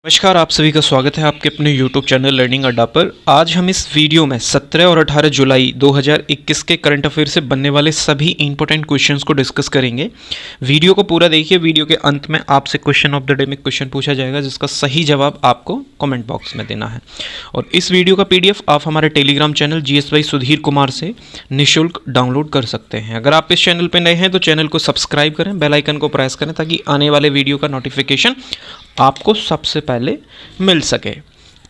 नमस्कार, आप सभी का स्वागत है आपके अपने YouTube चैनल लर्निंग अड्डा पर। आज हम इस वीडियो में 17 और 18 जुलाई 2021 के करंट अफेयर से बनने वाले सभी इंपॉर्टेंट क्वेश्चंस को डिस्कस करेंगे। वीडियो को पूरा देखिए। वीडियो के अंत में आपसे क्वेश्चन ऑफ द डे में क्वेश्चन पूछा जाएगा जिसका सही जवाब आपको कमेंट बॉक्स में देना है। और इस वीडियो का PDF आप हमारे Telegram channel GS Sudhir Kumar से निःशुल्क डाउनलोड कर सकते हैं। अगर आप इस चैनल पर नए हैं तो चैनल को सब्सक्राइब करें, बेल आइकन को प्रेस करें ताकि आने वाले वीडियो का नोटिफिकेशन आपको सबसे पहले मिल सके।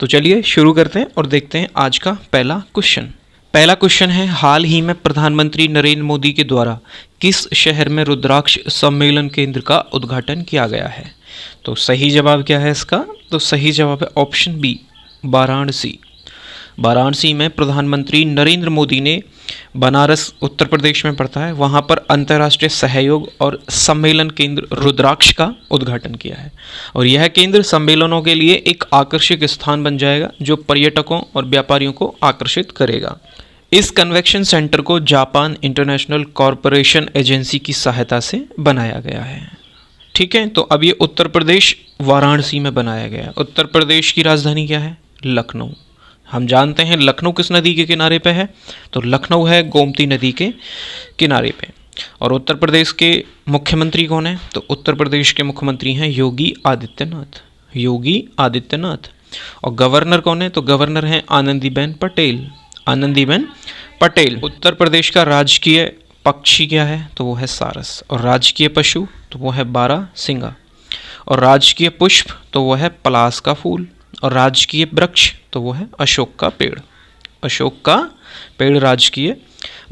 तो चलिए शुरू करते हैं और देखते हैं आज का पहला क्वेश्चन। पहला क्वेश्चन है, हाल ही में प्रधानमंत्री नरेंद्र मोदी के द्वारा किस शहर में रुद्राक्ष सम्मेलन केंद्र का उद्घाटन किया गया है? तो सही जवाब क्या है इसका? तो सही जवाब है ऑप्शन बी, वाराणसी। वाराणसी में प्रधानमंत्री नरेंद्र मोदी ने, बनारस उत्तर प्रदेश में पड़ता है, वहाँ पर अंतर्राष्ट्रीय सहयोग और सम्मेलन केंद्र रुद्राक्ष का उद्घाटन किया है। और यह केंद्र सम्मेलनों के लिए एक आकर्षक स्थान बन जाएगा जो पर्यटकों और व्यापारियों को आकर्षित करेगा। इस कन्वेंशन सेंटर को जापान इंटरनेशनल कॉरपोरेशन एजेंसी की सहायता से बनाया गया है। ठीक है, तो अब ये उत्तर प्रदेश वाराणसी में बनाया गया है। उत्तर प्रदेश की राजधानी क्या है? लखनऊ। हम जानते हैं लखनऊ किस नदी के किनारे पे है? तो लखनऊ है गोमती नदी के किनारे पे। और उत्तर प्रदेश के मुख्यमंत्री कौन है? तो उत्तर प्रदेश के मुख्यमंत्री हैं योगी आदित्यनाथ। योगी आदित्यनाथ। और गवर्नर कौन है? तो गवर्नर हैं आनंदीबेन पटेल। आनंदीबेन पटेल। उत्तर प्रदेश का राजकीय पक्षी क्या है? तो वो है सारस। और राजकीय पशु तो वो है बारहसिंगा। और राजकीय पुष्प तो वो है पलास का फूल। और राजकीय वृक्ष तो वो है अशोक का पेड़। अशोक का पेड़ राजकीय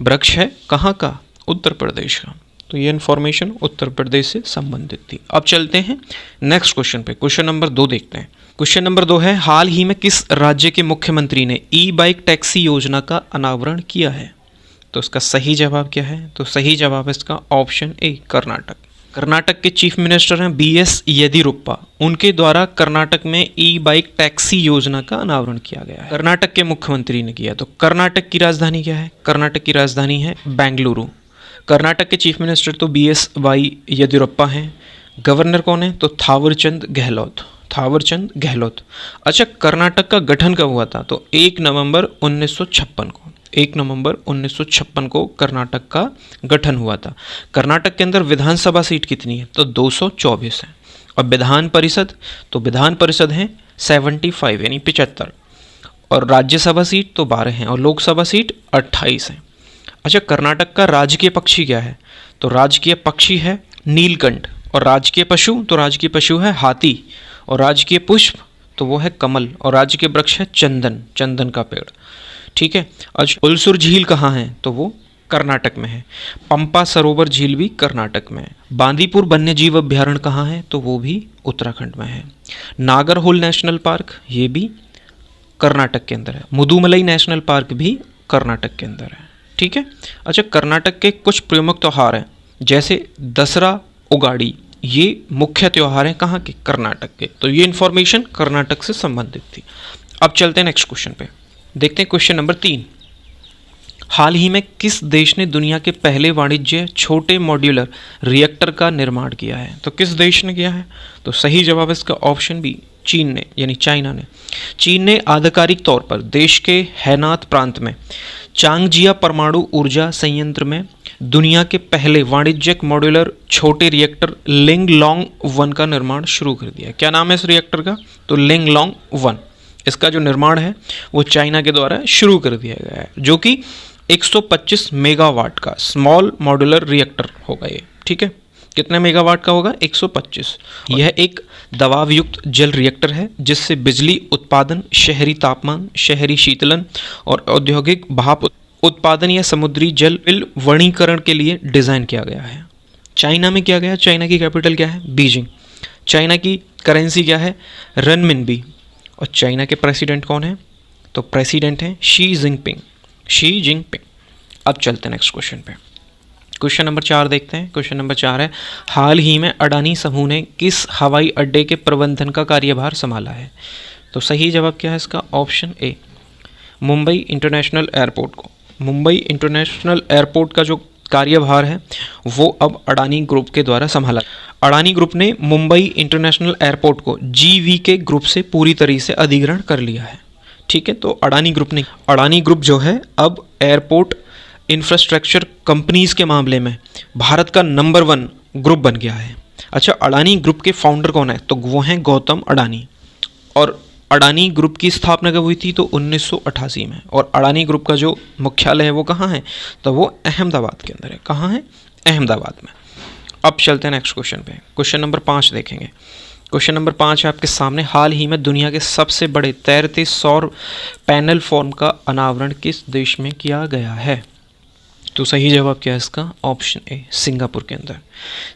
वृक्ष है। कहाँ का? उत्तर प्रदेश का। तो ये इन्फॉर्मेशन उत्तर प्रदेश से संबंधित थी। अब चलते हैं नेक्स्ट क्वेश्चन पे। क्वेश्चन नंबर 2 देखते हैं। क्वेश्चन नंबर 2 है, हाल ही में किस राज्य के मुख्यमंत्री ने ई-बाइक टैक्सी योजना का अनावरण किया है? तो इसका सही जवाब क्या है? तो सही जवाब है इसका ऑप्शन ए, कर्नाटक। कर्नाटक के चीफ मिनिस्टर हैं BS येदियुरप्पा। उनके द्वारा कर्नाटक में ई-बाइक टैक्सी योजना का अनावरण किया गया है। कर्नाटक के मुख्यमंत्री ने किया। तो कर्नाटक की राजधानी क्या है? कर्नाटक की राजधानी है बेंगलुरु। कर्नाटक के चीफ मिनिस्टर तो BS येदियुरप्पा हैं। गवर्नर कौन है? तो थावरचंद गहलोत। थावरचंद गहलोत। अच्छा, कर्नाटक का गठन कब हुआ था? तो 1 नवंबर 1956 को। 1 नवंबर 1956 को कर्नाटक का गठन हुआ था। कर्नाटक के अंदर विधानसभा सीट कितनी है? तो 224 है। और विधान परिषद, तो विधान परिषद है 75 यानी 75। और राज्यसभा सीट तो 12 हैं और लोकसभा सीट 28 हैं। अच्छा, कर्नाटक का राजकीय पक्षी क्या है? तो राजकीय पक्षी है नीलकंठ। और राजकीय पशु, तो राजकीय पशु है हाथी। और राजकीय पुष्प तो वो है कमल। और राजकीय वृक्ष है चंदन, चंदन का पेड़। ठीक है। आज उलसुर झील कहाँ है? तो वो कर्नाटक में है। पंपा सरोवर झील भी कर्नाटक में है। बांदीपुर वन्यजीव अभ्यारण्य कहाँ है? तो वो भी उत्तराखंड में है। नागरहोल नेशनल पार्क ये भी कर्नाटक के अंदर है। मुदुमलई नेशनल पार्क भी कर्नाटक के अंदर है। ठीक है। अच्छा, कर्नाटक के कुछ प्रमुख त्यौहार हैं जैसे दसरा, उगाड़ी, ये मुख्य त्यौहार हैं कहाँ के? कर्नाटक के। तो ये इन्फॉर्मेशन कर्नाटक से संबंधित थी। अब चलते हैं नेक्स्ट क्वेश्चन पे। देखते हैं क्वेश्चन नंबर 3। हाल ही में किस देश ने दुनिया के पहले वाणिज्य छोटे मॉड्यूलर रिएक्टर का निर्माण किया है? तो किस देश ने किया है? तो सही जवाब है इसका ऑप्शन बी, चीन ने, यानी चाइना ने। चीन ने आधिकारिक तौर पर देश के हैनात प्रांत में चांगजिया परमाणु ऊर्जा संयंत्र में दुनिया के पहले वाणिज्यिक मॉड्यूलर छोटे रिएक्टर लिंगलोंग 1 का निर्माण शुरू कर दिया। क्या नाम है इस रिएक्टर का? तो लिंगलोंग 1। इसका जो निर्माण है वो चाइना के द्वारा शुरू कर दिया गया है, जो कि 125 मेगावाट का स्मॉल मॉड्यूलर रिएक्टर होगा ये। ठीक है। कितने मेगावाट का होगा? 125। यह एक दबाव युक्त जल रिएक्टर है जिससे बिजली उत्पादन, शहरी तापमान, शहरी शीतलन और औद्योगिक भाप उत्पादन या समुद्री जल वनीकरण के लिए डिज़ाइन किया गया है। चाइना में किया गया। चाइना की कैपिटल क्या है? बीजिंग। चाइना की करेंसी क्या है? रनमिनबी। और चाइना के प्रेसिडेंट कौन है? तो प्रेसिडेंट हैं शी जिनपिंग। Xi Jinping. अब चलते हैं नेक्स्ट क्वेश्चन पे। क्वेश्चन नंबर 4 देखते हैं। क्वेश्चन नंबर 4 है, हाल ही में अडानी समूह ने किस हवाई अड्डे के प्रबंधन का कार्यभार संभाला है? तो सही जवाब क्या है इसका? Option A, Mumbai international airport को। मुंबई इंटरनेशनल एयरपोर्ट का जो कार्यभार है वो अब अडानी ग्रुप के द्वारा संभाला। अडानी ग्रुप ने मुंबई इंटरनेशनल एयरपोर्ट को जीवीके ग्रुप से पूरी तरीके से अधिग्रहण कर लिया है। ठीक है, तो अडानी ग्रुप जो है अब एयरपोर्ट इंफ्रास्ट्रक्चर कंपनीज के मामले में भारत का नंबर 1 ग्रुप बन गया है। अच्छा, अडानी ग्रुप के फाउंडर कौन है? तो वो हैं गौतम अडानी। और अडानी ग्रुप की स्थापना कब हुई थी? तो 1988 में। और अडानी ग्रुप का जो मुख्यालय है वो कहाँ है? तो वो अहमदाबाद के अंदर है। कहाँ है? अहमदाबाद में। अब चलते हैं नेक्स्ट क्वेश्चन पे। क्वेश्चन नंबर 5 देखेंगे। क्वेश्चन नंबर 5 है आपके सामने, हाल ही में दुनिया के सबसे बड़े तैरते सौर पैनल फॉर्म का अनावरण किस देश में किया गया है? तो सही जवाब क्या है इसका? ऑप्शन ए, सिंगापुर के अंदर।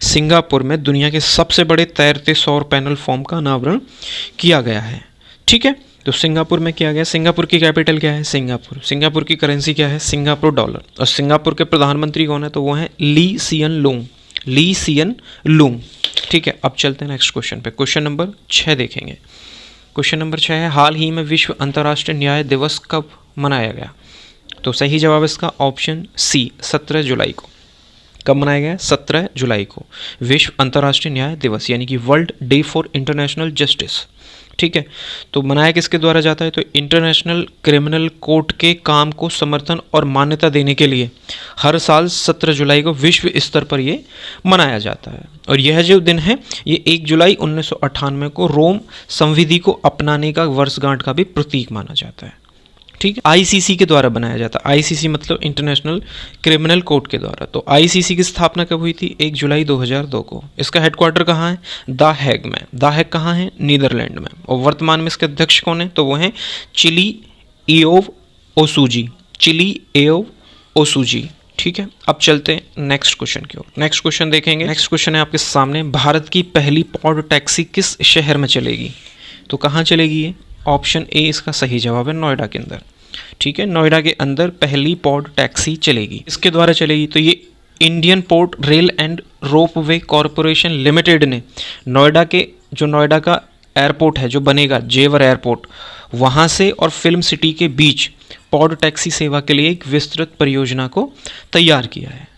सिंगापुर में दुनिया के सबसे बड़े तैरते सौर पैनल फॉर्म का अनावरण किया गया है। ठीक है, तो सिंगापुर में किया गया। सिंगापुर की कैपिटल क्या है? सिंगापुर। सिंगापुर की करेंसी क्या है? Singapore dollar. और सिंगापुर के प्रधानमंत्री कौन है? तो वो हैं ली सियन लूंग। ठीक है, अब चलते हैं नेक्स्ट क्वेश्चन पे। क्वेश्चन नंबर 6 देखेंगे। क्वेश्चन नंबर 6 है, हाल ही में विश्व अंतर्राष्ट्रीय न्याय दिवस कब मनाया गया? तो सही जवाब इसका ऑप्शन सी, 17 जुलाई को। कब मनाया गया? 17 जुलाई को विश्व अंतर्राष्ट्रीय न्याय दिवस, यानी कि world day for international justice. ठीक है, तो मनाया किसके द्वारा जाता है? तो इंटरनेशनल क्रिमिनल कोर्ट के काम को समर्थन और मान्यता देने के लिए हर साल 17 जुलाई को विश्व स्तर पर ये मनाया जाता है। और यह जो दिन है ये 1 जुलाई 1998 को रोम संविधि को अपनाने का वर्षगांठ का भी प्रतीक माना जाता है। ठीक है, आईसीसी के द्वारा बनाया जाता है। आईसीसी मतलब इंटरनेशनल क्रिमिनल कोर्ट के द्वारा। तो आईसीसी की स्थापना कब हुई थी? 1 जुलाई 2002 को। इसका हेडक्वार्टर कहाँ है? द हैग में। द हैग कहाँ है? नीदरलैंड में। और वर्तमान में इसके अध्यक्ष कौन है? तो वो हैं चिली एओव ओसुजी। ठीक है, अब चलते हैं नेक्स्ट क्वेश्चन की ओर। नेक्स्ट क्वेश्चन देखेंगे। नेक्स्ट क्वेश्चन है आपके सामने, भारत की पहली पॉड टैक्सी किस शहर में चलेगी? तो कहाँ चलेगी ये? ऑप्शन ए इसका सही जवाब है, नोएडा के अंदर। ठीक है, नोएडा के अंदर पहली पॉड टैक्सी चलेगी। इसके द्वारा चलेगी तो ये Indian port rail and ropeway corporation limited ने नोएडा का एयरपोर्ट है जो बनेगा, जेवर एयरपोर्ट, वहाँ से और फिल्म सिटी के बीच पॉड टैक्सी सेवा के लिए एक विस्तृत परियोजना को तैयार किया है।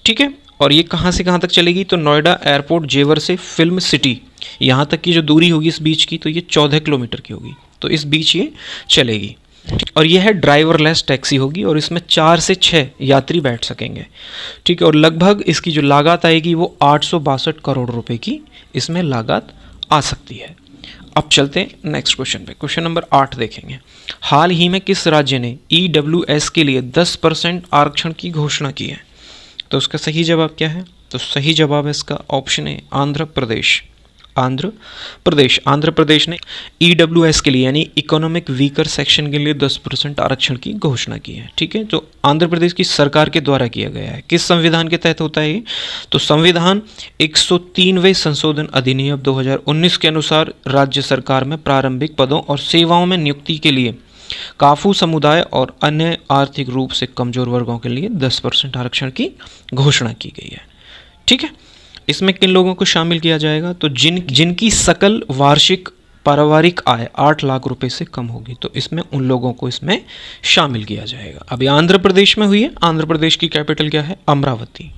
ठीक है, और ये कहाँ से कहाँ तक चलेगी? तो नोएडा एयरपोर्ट जेवर से फिल्म सिटी, यहाँ तक की जो दूरी होगी इस बीच की, तो ये 14 किलोमीटर की होगी। तो इस बीच ये चलेगी। और ये है ड्राइवरलेस टैक्सी होगी और इसमें 4 से 6 यात्री बैठ सकेंगे। ठीक है, और लगभग इसकी जो लागत आएगी वो 862 करोड़ रुपए की इसमें लागत आ सकती है। अब चलते हैं नेक्स्ट क्वेश्चन पे। क्वेश्चन नंबर 8 देखेंगे। हाल ही में किस राज्य ने EWS के लिए 10% आरक्षण की घोषणा की है? तो उसका सही जवाब क्या है? तो सही जवाब है इसका ऑप्शन है आंध्र प्रदेश। आंध्र प्रदेश ने EWS के लिए यानी इकोनॉमिक वीकर सेक्शन के लिए 10% आरक्षण की घोषणा की है। ठीक है, जो आंध्र प्रदेश की सरकार के द्वारा किया गया है। किस संविधान के तहत होता है ये? तो संविधान 103वें संशोधन अधिनियम 2019 के अनुसार राज्य सरकार में प्रारंभिक पदों और सेवाओं में नियुक्ति के लिए काफू समुदाय और अन्य आर्थिक रूप से कमजोर वर्गों के लिए 10% आरक्षण की घोषणा की गई है। ठीक है, इसमें किन लोगों को शामिल किया जाएगा? तो जिनकी सकल वार्षिक पारिवारिक आय 8 लाख रुपए से कम होगी, तो इसमें उन लोगों को इसमें शामिल किया जाएगा। अभी आंध्र प्रदेश में हुई है। आंध्र प्रदेश की कैपिटल क्या है? अमरावती।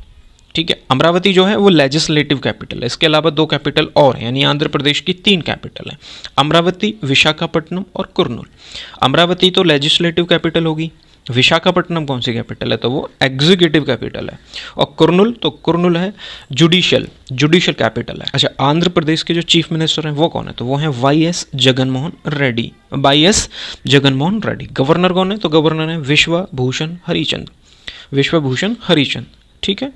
ठीक है, अमरावती जो है वो लेजिस्लेटिव कैपिटल है। इसके अलावा 2 कैपिटल और हैं, यानी आंध्र प्रदेश की 3 कैपिटल हैं, अमरावती, विशाखापट्टनम और कुर्नूल। अमरावती तो लेजिस्लेटिव कैपिटल होगी, विशाखापट्टनम कौन सी कैपिटल है? तो वो एग्जीक्यूटिव कैपिटल है, और कुर्नूल है जुडिशियल कैपिटल है। अच्छा, आंध्र प्रदेश के जो चीफ मिनिस्टर हैं वो कौन है? तो वो हैं वाई.एस. जगनमोहन रेड्डी। गवर्नर कौन है? तो गवर्नर है विश्वभूषण हरिचंद। ठीक है,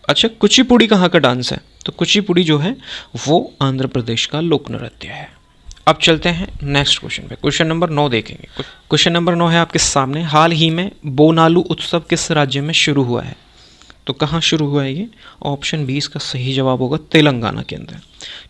अच्छा, कुचिपुड़ी कहाँ का डांस है? तो कुचिपुड़ी जो है वो आंध्र प्रदेश का लोक नृत्य है। अब चलते हैं नेक्स्ट क्वेश्चन पे। क्वेश्चन नंबर 9 देखेंगे। क्वेश्चन नंबर 9 है आपके सामने, हाल ही में बोनालू उत्सव किस राज्य में शुरू हुआ है? तो कहाँ शुरू हुआ है ये? ऑप्शन बी इसका सही जवाब होगा, तेलंगाना के अंदर।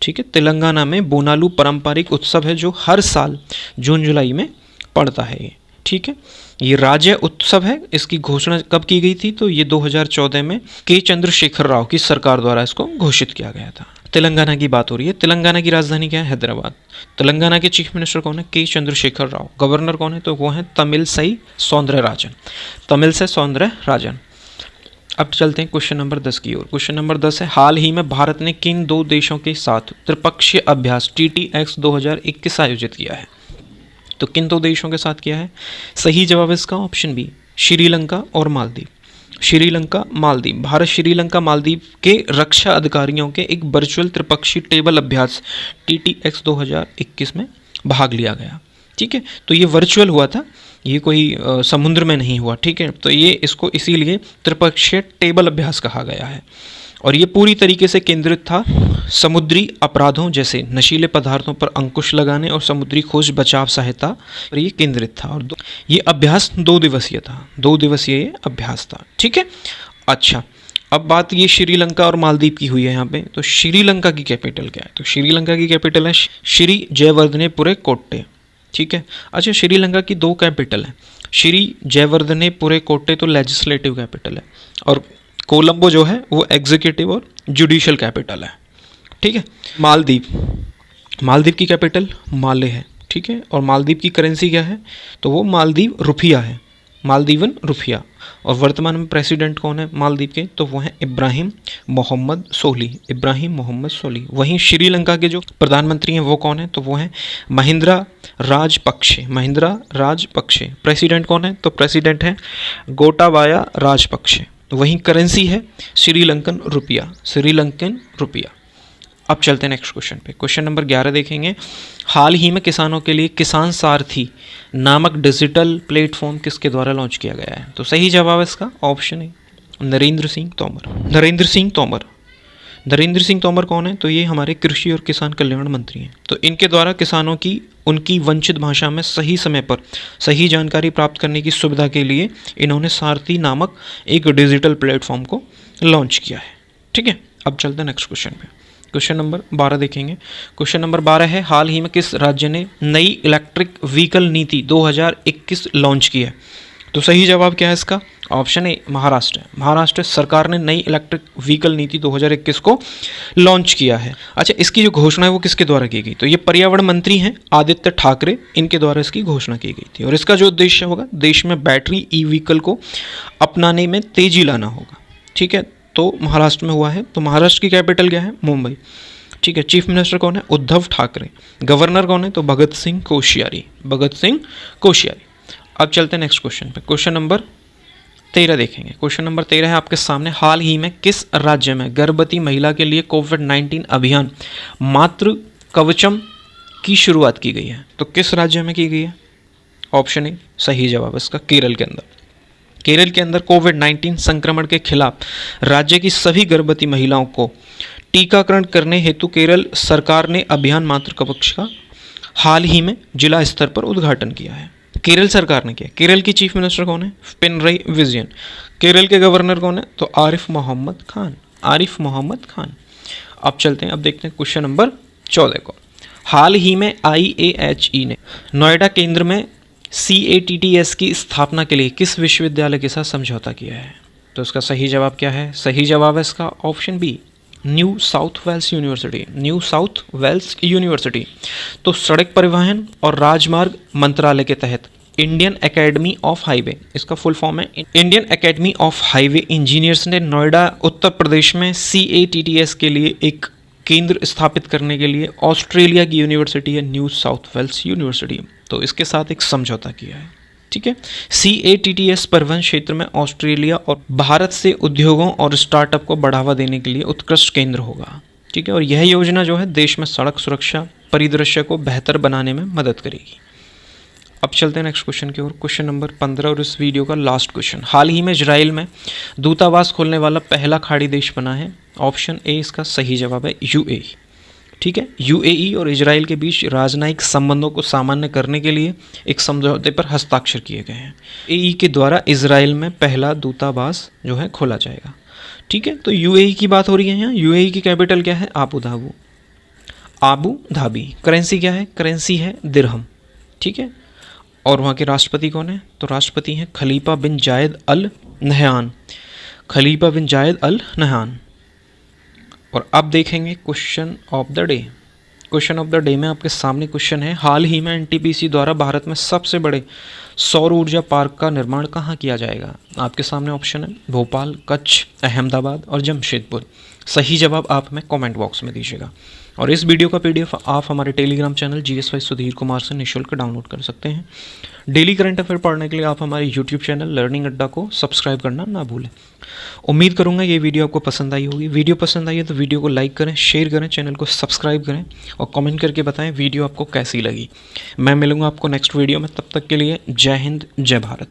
ठीक है, तेलंगाना में बोनालू पारंपरिक उत्सव है जो हर साल जून जुलाई में पड़ता है ये। ठीक है, ये राज्य उत्सव है। इसकी घोषणा कब की गई थी? तो ये 2014 में के चंद्रशेखर राव की सरकार द्वारा इसको घोषित किया गया था। तेलंगाना की बात हो रही है। तेलंगाना की राजधानी क्या है? हैदराबाद। तेलंगाना के चीफ मिनिस्टर कौन है? के चंद्रशेखर राव। गवर्नर कौन है? तो वो है तमिलसाई सौंदरराजन। अब चलते हैं क्वेश्चन नंबर 10 की ओर। क्वेश्चन नंबर 10 है, हाल ही में भारत ने किन 2 देशों के साथ त्रिपक्षीय अभ्यास TTX 2021 आयोजित किया है? तो किन 2 देशों के साथ किया है? सही जवाब इसका ऑप्शन बी, श्रीलंका और मालदीव। श्रीलंका मालदीव, भारत श्रीलंका मालदीव के रक्षा अधिकारियों के एक वर्चुअल त्रिपक्षीय टेबल अभ्यास TTX 2021 में भाग लिया गया। ठीक है, तो ये वर्चुअल हुआ था, ये कोई समुद्र में नहीं हुआ। ठीक है, तो ये इसको इसीलिए त्रिपक्षीय टेबल अभ्यास कहा गया है। और ये पूरी तरीके से केंद्रित था समुद्री अपराधों जैसे नशीले पदार्थों पर अंकुश लगाने और समुद्री खोज बचाव सहायता पर ये केंद्रित था। और ये अभ्यास 2 दिवसीय था, 2 दिवसीय ये अभ्यास था। ठीक है, अच्छा, अब बात ये श्रीलंका और मालदीव की हुई है यहाँ पे। तो श्रीलंका की कैपिटल क्या है? तो श्रीलंका की कैपिटल है श्री जयवर्धनेपुरे कोट्टे। ठीक है, अच्छा, श्रीलंका की 2 कैपिटल हैं, श्री जयवर्धनेपुरे कोट्टे तो लेजिस्लेटिव कैपिटल है, और कोलंबो जो है वो एग्जीक्यूटिव और जुडिशियल कैपिटल है। ठीक है, मालदीव, मालदीव की कैपिटल माले है। ठीक है, और मालदीव की करेंसी क्या है? तो वो मालदीव रुपया है, मालदीवन रुपया। और वर्तमान में प्रेसिडेंट कौन है मालदीव के? तो वो हैं इब्राहिम मोहम्मद सोली, इब्राहिम मोहम्मद सोली। वहीं श्रीलंका के जो प्रधानमंत्री हैं वो कौन है? तो वो हैं महिंद्रा राजपक्षे, महिंद्रा राजपक्षे। प्रेसिडेंट कौन है? तो प्रेसिडेंट है गोटाबाया राजपक्षे। वहीं करेंसी है श्रीलंकन रुपया, श्रीलंकन रुपया। अब चलते हैं नेक्स्ट क्वेश्चन पे। क्वेश्चन नंबर 11 देखेंगे, हाल ही में किसानों के लिए किसान सारथी नामक डिजिटल प्लेटफॉर्म किसके द्वारा लॉन्च किया गया है? तो सही जवाब इसका ऑप्शन है नरेंद्र सिंह तोमर। नरेंद्र सिंह तोमर, नरेंद्र सिंह तोमर कौन है? तो ये हमारे कृषि और किसान कल्याण मंत्री हैं। तो इनके द्वारा किसानों की उनकी वंचित भाषा में सही समय पर सही जानकारी प्राप्त करने की सुविधा के लिए इन्होंने सारथी नामक एक डिजिटल प्लेटफॉर्म को लॉन्च किया है। ठीक है, अब चलते हैं नेक्स्ट क्वेश्चन पे। क्वेश्चन नंबर 12 देखेंगे। क्वेश्चन नंबर 12 है, हाल ही में किस राज्य ने नई इलेक्ट्रिक व्हीकल नीति 2021 लॉन्च की है? तो सही जवाब क्या है इसका? Option A Maharashtra. महाराष्ट्र सरकार ने नई इलेक्ट्रिक व्हीकल नीति 2021 को लॉन्च किया है। अच्छा, इसकी जो घोषणा है वो किसके द्वारा की गई? तो ये पर्यावरण मंत्री हैं आदित्य ठाकरे, इनके द्वारा इसकी घोषणा की गई थी। और इसका जो उद्देश्य होगा, देश में बैटरी ई-व्हीकल को अपनाने में तेजी लाना होगा। ठीक है, तो महाराष्ट्र में हुआ है। तो महाराष्ट्र की कैपिटल क्या है? मुंबई। ठीक है, चीफ मिनिस्टर कौन है? उद्धव ठाकरे। गवर्नर कौन है? तो भगत सिंह कोश्यारी, भगत सिंह कोश्यारी। अब चलते हैं नेक्स्ट क्वेश्चन पे। क्वेश्चन नंबर 13 देखेंगे। क्वेश्चन नंबर 13 है आपके सामने, हाल ही में किस राज्य में गर्भवती महिला के लिए कोविड-19 अभियान मातृ कवचम की शुरुआत की गई है? तो किस राज्य में की गई है? ऑप्शन ए सही जवाब इसका केरल के अंदर। केरल के अंदर कोविड-19 संक्रमण के खिलाफ राज्य की सभी गर्भवती महिलाओं को टीकाकरण करने हेतु केरल सरकार ने अभियान मातृ कवच का हाल ही में जिला स्तर पर उद्घाटन किया है। केरल सरकार ने किया। केरल की चीफ मिनिस्टर कौन है? पिनरई विजयन। केरल के गवर्नर कौन है? तो आरिफ मोहम्मद खान, आरिफ मोहम्मद खान। अब चलते हैं, अब देखते हैं क्वेश्चन नंबर 14 को। हाल ही में IAHE ने नोएडा केंद्र में CATTS की स्थापना के लिए किस विश्वविद्यालय के साथ समझौता किया है? तो इसका सही जवाब क्या है? सही जवाब है इसका option B, new south Wales university, new south Wales university. तो सड़क परिवहन और राजमार्ग मंत्रालय के तहत इंडियन एकेडमी ऑफ हाईवे, इसका फुल फॉर्म है Indian academy of highway engineers ने नोएडा उत्तर प्रदेश में CATTS के लिए एक केंद्र स्थापित करने के लिए ऑस्ट्रेलिया की यूनिवर्सिटी है न्यू साउथ वेल्स यूनिवर्सिटी, तो इसके साथ एक समझौता किया है। ठीक है, CATTS परिवहन क्षेत्र में ऑस्ट्रेलिया और भारत से उद्योगों और स्टार्टअप को बढ़ावा देने के लिए उत्कृष्ट केंद्र होगा। ठीक है, और यह योजना जो है देश में सड़क सुरक्षा परिदृश्य को बेहतर बनाने में मदद करेगी। अब चलते हैं नेक्स्ट क्वेश्चन की ओर। क्वेश्चन नंबर 15 और इस वीडियो का लास्ट क्वेश्चन। हाल ही में इजराइल में दूतावास खोलने वाला पहला खाड़ी देश बना है। ऑप्शन ए इसका सही जवाब है UAE। ठीक है, UAE और इजराइल के बीच राजनयिक संबंधों को सामान्य करने के लिए एक समझौते पर हस्ताक्षर किए गए हैं। UAE के द्वारा इजराइल में पहला दूतावास जो है खोला जाएगा। ठीक है, तो UAE की बात हो रही है यहाँ। UAE की कैपिटल क्या है? Abu Dhabi. करेंसी क्या है? करेंसी है दिरहम। ठीक है, और वहाँ के राष्ट्रपति कौन है? तो राष्ट्रपति हैं खलीफा बिन जायद अल नहयान, खलीफा बिन जायद अल नहयान। और अब देखेंगे question of the day. Question of the day में आपके सामने क्वेश्चन है, हाल ही में एनटीपीसी द्वारा भारत में सबसे बड़े सौर ऊर्जा पार्क का निर्माण कहाँ किया जाएगा? आपके सामने ऑप्शन है भोपाल, कच्छ, अहमदाबाद और जमशेदपुर। सही जवाब आप हमें कमेंट बॉक्स में दीजिएगा। और इस वीडियो का पीडीएफ आप हमारे Telegram channel GS Sudhir Kumar से निःशुल्क डाउनलोड कर सकते हैं। डेली करंट अफेयर पढ़ने के लिए आप हमारे यूट्यूब चैनल लर्निंग अड्डा को सब्सक्राइब करना ना भूलें। उम्मीद करूंगा ये वीडियो आपको पसंद आई होगी। वीडियो पसंद आई है तो वीडियो को लाइक करें, शेयर करें, चैनल को सब्सक्राइब करें और कमेंट करके बताएं वीडियो आपको कैसी लगी। मैं मिलूंगा आपको नेक्स्ट वीडियो में, तब तक के लिए जय हिंद, जय भारत।